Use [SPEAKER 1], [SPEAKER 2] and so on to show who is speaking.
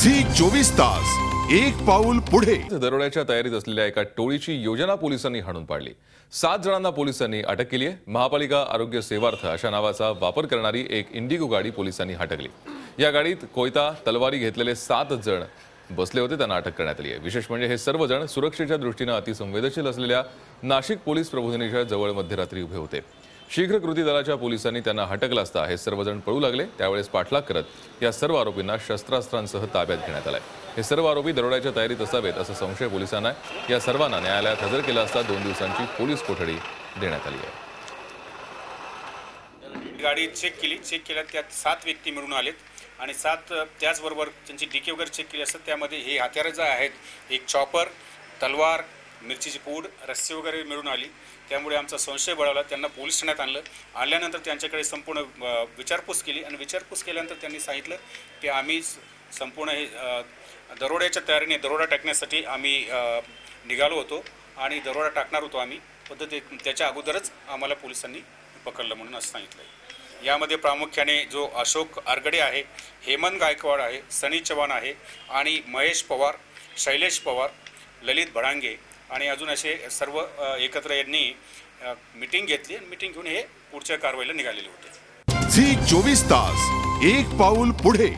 [SPEAKER 1] Zee 24 तास एक पाऊल पुढे।
[SPEAKER 2] दरोड्याच्या तयारीत असलेल्या एका टोळीची योजना पोलिसांनी हाणून पाडली। 7 जणांना पोलिसांनी अटक केली आहे। महापालिका आरोग्य सेवार्थ अशा नावाचा वापर करणारी एक इंडिगो गाडी पोलिसांनी हटकली। या गाडीत कोयता तलवारी घेतलेले 7 जण बसले होते, त्यांना अटक करण्यात आली आहे। विशेष म्हणजे हे सर्व जण सुरक्षेच्या दृष्टीने अतिसंवेदनशील असलेल्या नाशिक पोलीस प्रबोधिनीच्या जवळ मध्यरात्री उभे होते। शीघ्र कृती दलाच्या पोलिसांनी त्यांना हटकलं असता हे सर्वजण पळू लागले। त्यावेळेस पाठलाग करत या सर्व आरोपींना शस्त्रास्त्रांसह ताब्यात घेण्यात आले। हे सर्व आरोपी दरोड्याच्या तयारीत असावेत असा संशय पोलिसांना आहे। या सर्वांना न्यायालयात हजर केलं असता 2 दिवसांची पोलीस कोठडी देण्यात आली आहे।
[SPEAKER 3] गाडी चेक केल्या त्यात 7 व्यक्ती मिळून आलेत आणि 7 त्याचबरोबर त्यांची डीके वगैरे चेक केली असतात। त्यामध्ये हे हत्यारं जे आहेत, एक चॉपर, तलवार, मिरचीची पूड, रस्सी वगैरे मिळून आली। त्यामुळे आमचा संशय बळावला। त्यांना पोलीस ठाण्यात आणल्यानंतर त्यांच्याकडे संपूर्ण विचारपूस केली आणि विचारपूस केल्यानंतर त्यांनी सांगितलं की आम्ही संपूर्ण हे दरोड्याच्या तयारीने दरोडा टाकण्यासाठी आम्ही निघालो होतो आणि दरोडा टाकणार होतो आम्ही, त्याच्या अगोदरच आम्हाला पोलिसांनी पकडलं म्हणून असं सांगितलं। यामध्ये प्रामुख्याने जो अशोक आरगडे आहे, हेमंत गायकवाड आहे, सनी चव्हाण आहे आणि महेश पवार, शैलेश पवार, ललित भडांगे आणि अजून असे सर्व एकत्र यांनी मीटिंग घेतली आणि मीटिंग घेऊन हे पुढच्या कारवाईला निघालेले होते।
[SPEAKER 1] झी 24 तास एक पाऊल पुढे।